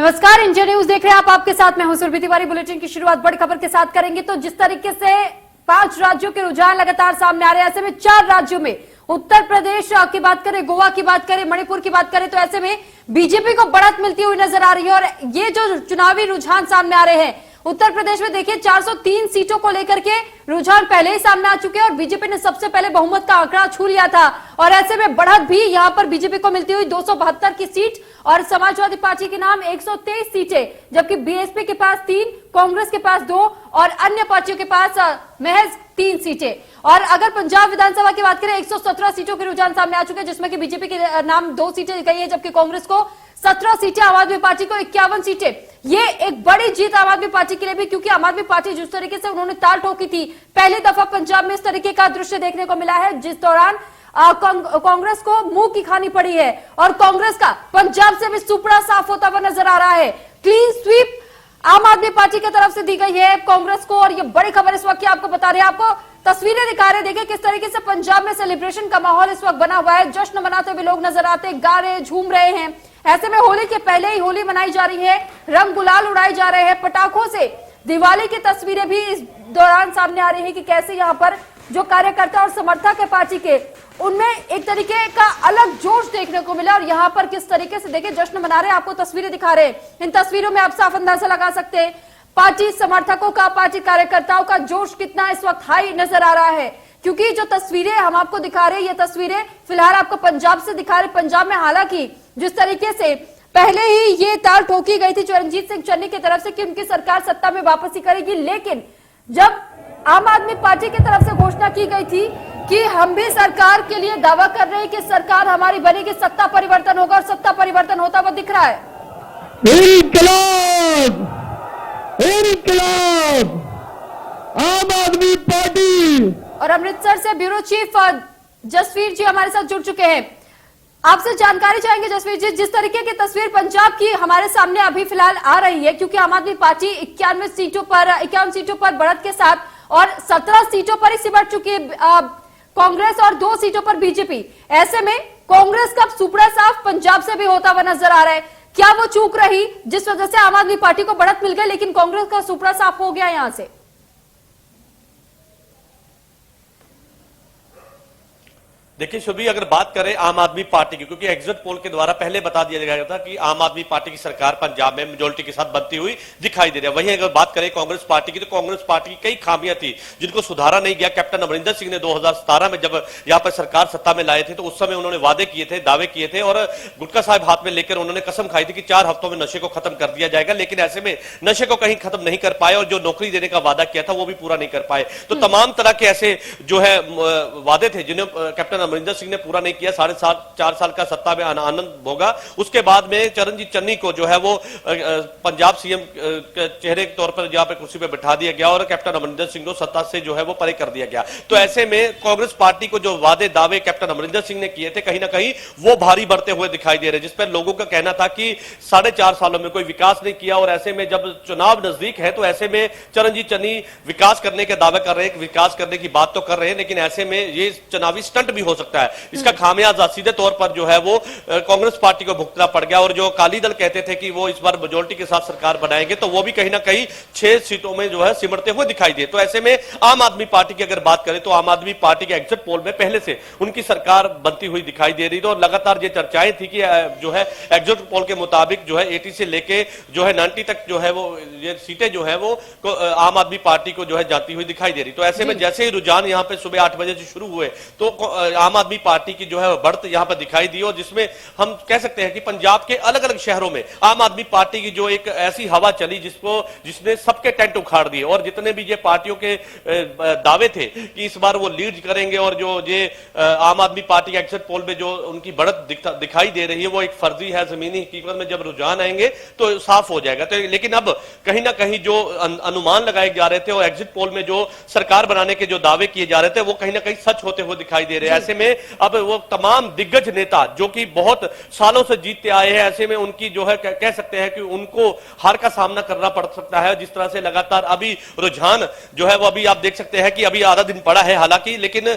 नमस्कार, India news देख रहे हैं आप। आपके साथ मैं हूं सुरभि तिवारी। बुलेटिन की शुरुआत बड़ी खबर के साथ करेंगे। तो जिस तरीके से 5 राज्यों के रुझान लगातार सामने आ रहे हैं, ऐसे में 4 राज्यों में उत्तर प्रदेश की बात करें, गोवा की बात करें, मणिपुर की बात करें, तो ऐसे में बीजेपी को बढ़त मिलती हुई नजर आ रही है। और ये जो चुनावी रुझान सामने आ रहे हैं उत्तर प्रदेश में, देखिए 403 सीटों को लेकर के रुझान पहले ही सामने आ चुके हैं और बीजेपी ने सबसे पहले बहुमत का आंकड़ा छू लिया था। और ऐसे में बढ़त भी यहां पर बीजेपी को मिलती हुई 272 की सीट और समाजवादी पार्टी के नाम 123 सीटें, जबकि बीएसपी के पास 3, कांग्रेस के पास 2 और अन्य पार्टियों के पास महज 3 सीटें। और अगर पंजाब विधानसभा की बात करें, 117 सीटों के रुझान सामने आ चुके हैं, जिसमें कि बीजेपी के नाम 2 सीटें गई है, जबकि कांग्रेस को 17 सीटें, आम आदमी पार्टी को 51 सीटें। ये एक बड़ी जीत आम आदमी पार्टी के लिए भी, क्योंकि आम आदमी पार्टी जिस तरीके से उन्होंने ताल ठोकी थी, पहली दफा पंजाब में इस तरीके का दृश्य देखने को मिला है, जिस दौरान कांग्रेस को मुंह की खानी पड़ी है। और कांग्रेस का पंजाब से भी सुपड़ा साफ होता हुआ नजर आ रहा है। क्लीन स्वीप आम आदमी पार्टी की तरफ से दी गई है कांग्रेस को। और ये बड़ी खबर इस वक्त की आपको बता रहे हैं, आपको तस्वीरें दिखा रहे हैं। देखिए किस तरीके से पंजाब में सेलिब्रेशन का माहौल इस वक्त बना हुआ है। जश्न मनाते हुए लोग नजर आते, गा रहे, झूम रहे हैं। ऐसे में होली के पहले ही होली मनाई जा रही है, रंग गुलाल उड़ाए जा रहे हैं, पटाखों से दिवाली की तस्वीरें भी इस दौरान सामने आ रही है कि कैसे यहाँ पर जो कार्यकर्ता और समर्थक है पार्टी के, उनमें एक तरीके का अलग जोश देखने को मिला। और यहाँ पर किस तरीके से देखिए जश्न मना रहे हैं, आपको तस्वीरें दिखा रहे हैं। इन तस्वीरों में आप साफ अंदाजा लगा सकते हैं पार्टी समर्थकों का, पार्टी कार्यकर्ताओं का जोश कितना इस वक्त हाई नजर आ रहा है। क्योंकि जो तस्वीरें हम आपको दिखा रहे हैं, ये तस्वीरें फिलहाल आपको पंजाब से दिखा रहे। पंजाब में हालांकि जिस तरीके से पहले ही ये ताल ठोकी गई थी चरणजीत सिंह चन्नी की तरफ से कि उनकी सरकार सत्ता में वापसी करेगी, लेकिन जब आम आदमी पार्टी की तरफ से घोषणा की गई थी कि हम भी सरकार के लिए दावा कर रहे हैं कि सरकार हमारी बनेगी, सत्ता परिवर्तन होगा, और सत्ता परिवर्तन होता हुआ दिख रहा है। इनकलाब आम आदमी पार्टी। और अमृतसर से ब्यूरो चीफ जसवीर जी हमारे साथ जुड़ चुके हैं। आपसे जानकारी चाहेंगे जसवीर जी, जिस तरीके की तस्वीर पंजाब की हमारे सामने अभी फिलहाल आ रही है, क्योंकि आम आदमी पार्टी 51 सीटों पर बढ़त के साथ और 17 सीटों पर ही सिमट चुकी है कांग्रेस और 2 सीटों पर बीजेपी। ऐसे में कांग्रेस का सुपड़ा साफ पंजाब से भी होता हुआ नजर आ रहा है। क्या वो चूक रही जिस वजह से आम आदमी पार्टी को बढ़त मिल गई, लेकिन कांग्रेस का सुपड़ा साफ हो गया यहां से? देखिए शुभी, अगर बात करें आम आदमी पार्टी की, क्योंकि एग्जिट पोल के द्वारा पहले बता दिया गया था कि आम आदमी पार्टी की सरकार पंजाब में मेजोरिटी के साथ बनती हुई दिखाई दे रही है। वहीं अगर बात करें कांग्रेस पार्टी की, तो कांग्रेस पार्टी की कई खामियां थी जिनको सुधारा नहीं गया। कैप्टन अमरिंदर सिंह ने 2017 में जब यहां पर सरकार सत्ता में लाए थे, तो उस समय उन्होंने वादे किए थे, दावे किए थे और गुटका साहब हाथ में लेकर उन्होंने कसम खाई थी कि 4 हफ्तों में नशे को खत्म कर दिया जाएगा। लेकिन ऐसे में नशे को कहीं खत्म नहीं कर पाए और जो नौकरी देने का वादा किया था वो भी पूरा नहीं कर पाए। तो तमाम तरह के ऐसे जो है वादे थे जिन्हें कैप्टन अमरिंदर सिंह ने पूरा नहीं किया। 4.5 साल का सत्ता में आनंद भोगा। उसके बाद में चरणजीत चन्नी को जो है वो पंजाब सीएम के चेहरे के तौर पर जहां पे कुर्सी पे बिठा दिया गया और कैप्टन अमरिंदर सिंह को सत्ता से जो है वो परे कर दिया गया। तो ऐसे में कांग्रेस पार्टी को जो वादे दावे कैप्टन अमरिंदर सिंह ने किए थे, कहीं ना कहीं वो भारी बढ़ते हुए दिखाई दे रहे, जिस पर लोगों का कहना था कि 4.5 सालों में कोई विकास नहीं किया। और ऐसे में जब चुनाव नजदीक है, तो ऐसे में चरणजीत चन्नी विकास करने के दावे कर रहे हैं, विकास करने की बात तो कर रहे हैं, लेकिन ऐसे में ये चुनावी स्टंट भी हो सकता है। इसका खामियाजा सीधे तौर पर जो है वो कांग्रेस पार्टी को भुगतना पड़ गया। और जो अकाली दल कहते थे कि वो इस बार मेजोरिटी के साथ सरकार बनाएंगे, तो वो भी कहीं ना कहीं 6 सीटों में जो है सिमटते हुए दिखाई दे। तो ऐसे में आम आदमी पार्टी की अगर बात करें, तो आम आदमी पार्टी के एग्जिट पोल में पहले से उनकी सरकार बनती हुई दिखाई दे रही थी और लगातार ये चर्चाएं थी कि जो है एग्जिट पोल के मुताबिक जो है 80 से लेके जो है 90 तक जो है वो ये सीटें जो है वो आम आदमी पार्टी को जो है जाती हुई दिखाई दे रही। तो ऐसे में जैसे ही रुझान यहां पे सुबह 8 बजे से शुरू हुए, तो आम आदमी पार्टी की जो है बढ़त यहां पर दिखाई दी, और जिसमें हम कह सकते हैं कि पंजाब के अलग अलग शहरों में आम आदमी पार्टी की जो एक ऐसी हवा चली जिसने सबके टेंट उखाड़ दिए। और जितने भी ये पार्टियों के दावे थे कि इस बार वो लीड करेंगे और जो ये आम आदमी पार्टी के एग्जिट पोल में जो उनकी बढ़त दिखाई दे रही है, वो एक फर्जी है। जमीनी हकीकत में जब रुझान आएंगे तो साफ हो जाएगा। तो लेकिन अब कहीं ना कहीं जो अनुमान लगाए जा रहे थे और एग्जिट पोल में जो सरकार बनाने के जो दावे किए जा रहे थे, वो कहीं ना कहीं सच होते हुए दिखाई दे रहे हैं। ऐसे में अब वो तमाम दिग्गज नेता जो कि बहुत सालों से जीतते आए हैं, ऐसे में उनकी जो है कह सकते हैं कि उनको हार का सामना करना पड़ सकता है। जिस तरह से लगातार अभी रुझान जो है वो अभी आप देख सकते हैं कि अभी आधा दिन पड़ा है हालांकि, लेकिन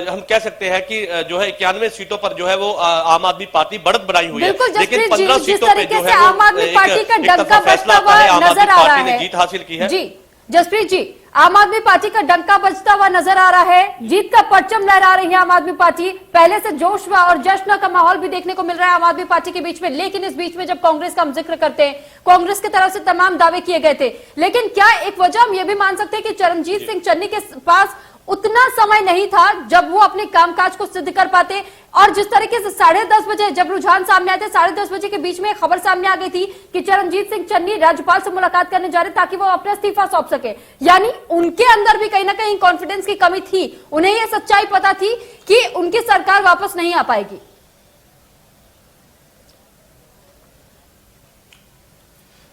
हम कह सकते हैं कि जो है 91 सीटों पर जो है वो आम आदमी पार्टी बढ़त बनाई हुई है, लेकिन 15 सीटों पे जो है आम आदमी पार्टी का डंका बजता हुआ नजर आ रहा है, जीत हासिल की है। जी जसप्रीत जी, आम आदमी पार्टी का डंका बजता हुआ नजर आ रहा है, जीत का परचम लहरा रही है आम आदमी पार्टी। पहले से जोश और जश्न का माहौल भी देखने को मिल रहा है आम आदमी पार्टी के बीच में, लेकिन इस बीच में जब कांग्रेस का हम जिक्र करते हैं, कांग्रेस की तरफ से तमाम दावे किए गए थे, लेकिन क्या एक वजह हम ये भी मान सकते हैं कि चरणजीत सिंह चन्नी के पास उतना समय नहीं था जब वो अपने कामकाज को सिद्ध कर पाते, और जिस तरीके से 10:30 बजे जब रुझान सामने आए थे, 10:30 बजे के बीच में एक खबर सामने आ गई थी कि चरणजीत सिंह चन्नी राज्यपाल से मुलाकात करने जा रहे ताकि वो अपना इस्तीफा सौंप सके, यानी उनके अंदर भी कहीं ना कहीं कॉन्फिडेंस की कमी थी, उन्हें यह सच्चाई पता थी कि उनकी सरकार वापस नहीं आ पाएगी।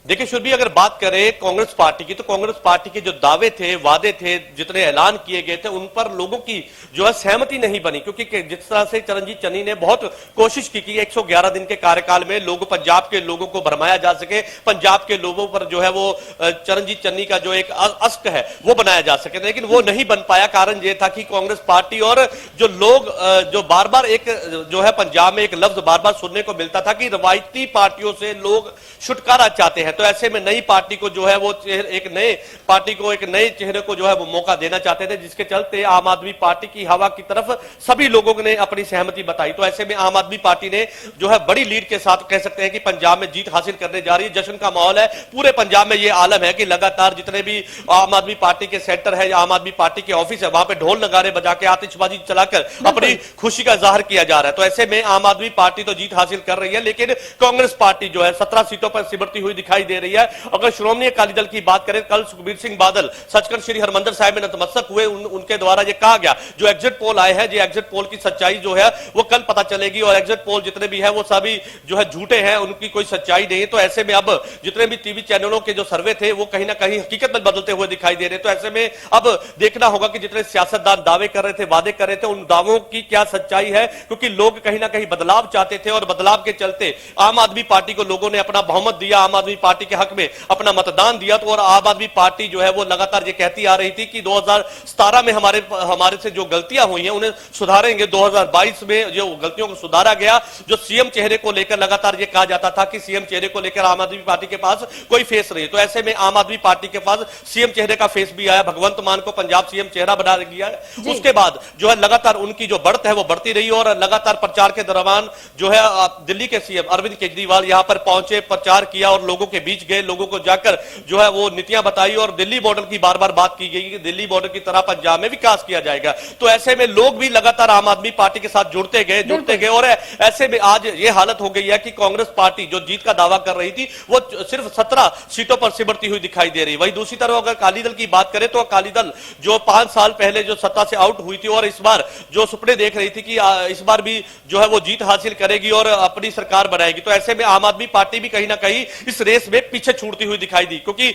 देखिए शुभी, अगर बात करें कांग्रेस पार्टी की, तो कांग्रेस पार्टी के जो दावे थे, वादे थे, जितने ऐलान किए गए थे, उन पर लोगों की जो है सहमति नहीं बनी, क्योंकि जिस तरह से चरणजीत चन्नी ने बहुत कोशिश की कि 111 दिन के कार्यकाल में लोग पंजाब के लोगों को भरमाया जा सके, पंजाब के लोगों पर जो है वो चरणजीत चन्नी का जो एक अस्क है वो बनाया जा सके, लेकिन वो नहीं बन पाया। कारण ये था कि कांग्रेस पार्टी और जो लोग जो बार बार एक जो है पंजाब में एक लफ्ज बार बार सुनने को मिलता था कि रवायती पार्टियों से लोग छुटकारा चाहते हैं, तो ऐसे में नई पार्टी को जो है वो एक नए पार्टी को एक नए चेहरे को जो है वो मौका देना चाहते थे, जिसके चलते आम आदमी पार्टी की हवा की तरफ सभी लोगों ने अपनी सहमति बताई। तो ऐसे में आम आदमी पार्टी ने जो है बड़ी लीड के साथ कह सकते हैं कि पंजाब में जीत हासिल करने जा रही है। जश्न का माहौल है पूरे पंजाब में, ये आलम है कि लगातार जितने भी आम आदमी पार्टी के सेंटर है, आम आदमी पार्टी के ऑफिस है, वहां पे ढोल नगारे बजा के आतिशबाजी चलाकर अपनी खुशी का जाहिर किया जा रहा है। तो ऐसे में आम आदमी पार्टी तो जीत हासिल कर रही है, लेकिन कांग्रेस पार्टी जो है 17 सीटों पर सिमरती हुई दिखाई दे रही है। अगर श्रोमणी अकाली दल की बात करें, कल सुखबीर सिंह बादल सचखंड श्री हरमंदिर साहिब में नतमस्तक हुए, उनके द्वारा ये कहा गया, जो एग्जिट पोल आए हैं, जो एग्जिट पोल की सच्चाई जो है वो कल पता चलेगी, और एग्जिट पोल जितने भी है वो सभी जो है झूठे हैं, उनकी कोई सच्चाई नहीं है। तो ऐसे में अब जितने भी टीवी चैनलों के जो सर्वे थे वो कहीं ना कहीं हकीकत में बदलते हुए दिखाई दे रहे। तो ऐसे में अब देखना होगा कि जितने सियासतदान दावे कर रहे थे, वादे कर रहे थे, उन दावों की क्या सच्चाई है, क्योंकि लोग कहीं ना कहीं बदलाव चाहते थे, और बदलाव के चलते आम आदमी पार्टी को लोगों ने अपना बहुमत दिया, आम आदमी पार्टी के हक में अपना मतदान दिया। तो और आम आदमी पार्टी जो है वो लगातार ये कहती आ रही थी कि 2017 में हमारे से जो गलतियां हुई हैं उन्हें सुधारेंगे, 2022 में जो गलतियों को सुधारा गया। जो सीएम चेहरे को लेकर लगातार ये कहा जाता था कि सीएम चेहरे को लेकर आम आदमी पार्टी के पास कोई फेस नहीं, तो ऐसे में आम आदमी पार्टी के पास सीएम चेहरे का फेस भी आया, भगवंत मान को पंजाब सीएम चेहरा बना दिया। उसके बाद जो है लगातार उनकी जो बढ़त है वो बढ़ती रही, और लगातार प्रचार के दौरान जो है दिल्ली के सीएम अरविंद केजरीवाल यहां पर पहुंचे, प्रचार किया और लोगों के बीच गए, लोगों को जाकर जो है वो नीतियां बताई, और दिल्ली मॉडल की बार बार बात की गई कि दिल्ली मॉडल की तरह पंजाब में विकास किया जाएगा। तो ऐसे में लोग भी लगातार आम आदमी पार्टी के साथ जुड़ते गए, और ऐसे में आज ये हालत हो गई है कि कांग्रेस पार्टी जो जीत का दावा कर रही थी वो सिर्फ 17 सीटों पर सिमरती हुई दिखाई दे रही है। वहीं दूसरी तरफ अगर अकाली दल की बात करें, तो अकाली दल जो 5 साल पहले जो सत्ता से आउट हुई थी, और इस बार जो सपने देख रही थी कि इस बार भी जो है वो जीत हासिल करेगी और अपनी सरकार बनाएगी, तो ऐसे में आम आदमी पार्टी भी कहीं ना कहीं इस रेस में पीछे छूटती हुई दिखाई दी, क्योंकि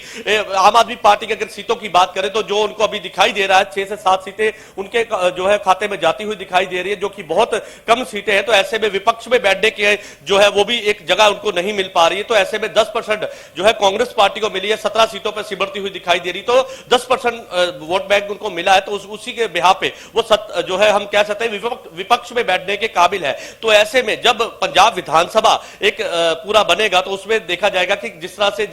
आम आदमी पार्टी की अगर सीटों की बात करें तो जो उनको अभी दिखाई दे रहा है 6 से 7 सीटें उनके जो है खाते में जाती हुई दिखाई दे रही है, जो कि बहुत कम सीटें हैं। तो ऐसे में विपक्ष में बैठने के जो है वो भी एक जगह उनको नहीं मिल पा रही है। तो ऐसे में 10% जो है कांग्रेस पार्टी को मिली है, 17 सीटों पर सिमरती हुई दिखाई दे रही, तो 10% वोट बैंक उनको मिला है, तो उसी के बिहार पे वो जो है हम कह सकते हैं विपक्ष में बैठने के काबिल है। तो ऐसे में जब पंजाब विधानसभा एक पूरा बनेगा तो उसमें देखा जाएगा कि जिस तरह से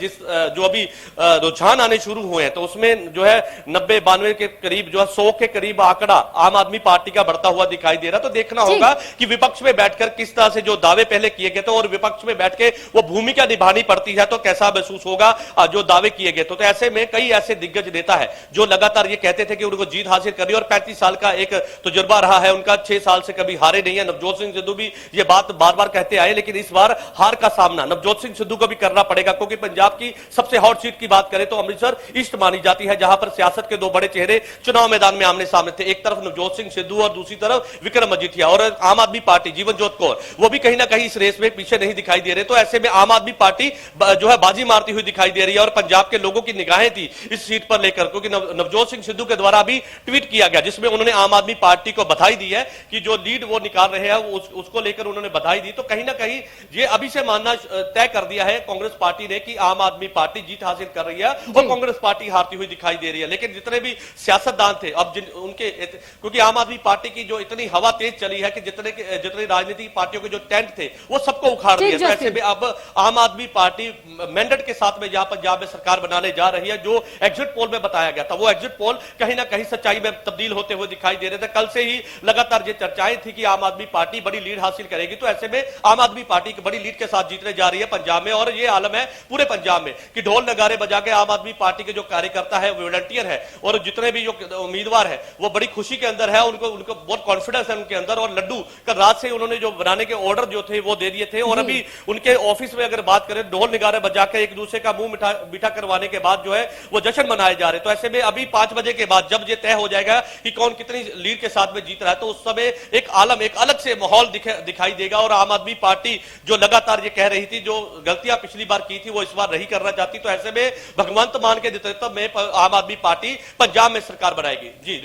जो अभी रुझान आने शुरू हुए हैं, तो उसमें जो है 90-92 के करीब जो है 100 के करीब आंकड़ा आम आदमी पार्टी का बढ़ता हुआ दिखाई दे रहा। तो देखना होगा कि विपक्ष में बैठकर किस तरह से जो दावे पहले किए गए थे और विपक्ष में बैठ के वो भूमिका निभानी पड़ती है तो कैसा महसूस होगा जो दावे किए गए। तो ऐसे में कई ऐसे दिग्गज नेता है जो लगातार ये कहते थे कि उनको जीत हासिल करनी, और 35 साल का एक तजुर्बा रहा है उनका, 6 साल से कभी हारे नहीं है। नवजोत सिंह सिद्धू भी ये बात बार बार कहते आए, लेकिन इस बार हार का सामना नवजोत सिंह सिद्धू को भी करना पड़ेगा क्योंकि पंजाब की सबसे हॉट सीट की बात करें तो अमृतसर ईस्ट मानी जाती है, जहां पर सियासत के दो बड़े चेहरे चुनाव मैदान में आमने सामने थे। एक तरफ नवजोत सिंह सिद्धू और दूसरी तरफ विक्रम मजीठिया, और आम आदमी पार्टी जीवनजोत कौर वो भी कहीं ना कहीं इस रेस में पीछे नहीं दिखाई दे रहे। तो ऐसे में आम आदमी पार्टी जो है बाजी मारती हुई दिखाई दे रही है, और पंजाब के लोगों की निगाहें थी इस सीट पर लेकर, क्योंकि नवजोत सिंह सिद्धू के द्वारा भी ट्वीट किया गया जिसमें उन्होंने आम आदमी पार्टी को बधाई दी है कि जो लीड वो निकाल रहे हैं उसको लेकर उन्होंने बधाई दी। तो कहीं ना कहीं ये अभी से मानना तय कर दिया है कांग्रेस पार्टी ने कि आम आदमी पार्टी जीत हासिल कर रही है और कांग्रेस पार्टी हारती हुई दिखाई दे रही है। लेकिन जितने भी सियासतदान थे अब उनके, क्योंकि आम आदमी पार्टी की जो इतनी हवा तेज चली है कि जितने राजनीतिक पार्टियों के जो टेंट थे वो सबको उखाड़ दिया। तो ऐसे में अब आम आदमी पार्टी मैंडेट के साथ में जहां पंजाब में सरकार बनाने जा रही है, जो एग्जिट पोल में बताया गया था वो एग्जिट पोल कहीं ना कहीं सच्चाई में तब्दील होते हुए दिखाई दे रहे थे। कल से ही लगातार ये चर्चाएं थी कि आम आदमी पार्टी बड़ी लीड हासिल करेगी। तो ऐसे में आम आदमी पार्टी की बड़ी लीड के साथ जीतने जा रही है पंजाब में, और ये आलम है पूरे पंजाब में कि ढोल नगारे बजा के आम आदमी पार्टी के जो कार्यकर्ता है, वॉलंटियर है, और जितने भी जो उम्मीदवार है वो बड़ी खुशी के अंदर है, उनको बहुत कॉन्फिडेंस है उनके अंदर। और लड्डू कल रात से उन्होंने जो बनाने के ऑर्डर जो थे वो दे दिए थे, और अभी उनके ऑफिस में अगर बात करें ढोल नगारे बजा के एक दूसरे का मुंह मीठा करवाने के बाद जो है वो जश्न मनाए जा रहे। तो ऐसे में अभी 5 बजे के बाद जब ये तय हो जाएगा कि कौन कितनी लीड के साथ में जीत रहा है, तो उस समय एक आलम, एक अलग से माहौल दिखाई देगा। और आम आदमी पार्टी जो लगातार ये कह रही थी, जो गलतियां पिछली बार की थी वो इस बार नहीं करना चाहती, तो ऐसे में भगवंत मान के नेतृत्व में आम आदमी पार्टी पंजाब में सरकार बनाएगी। जी।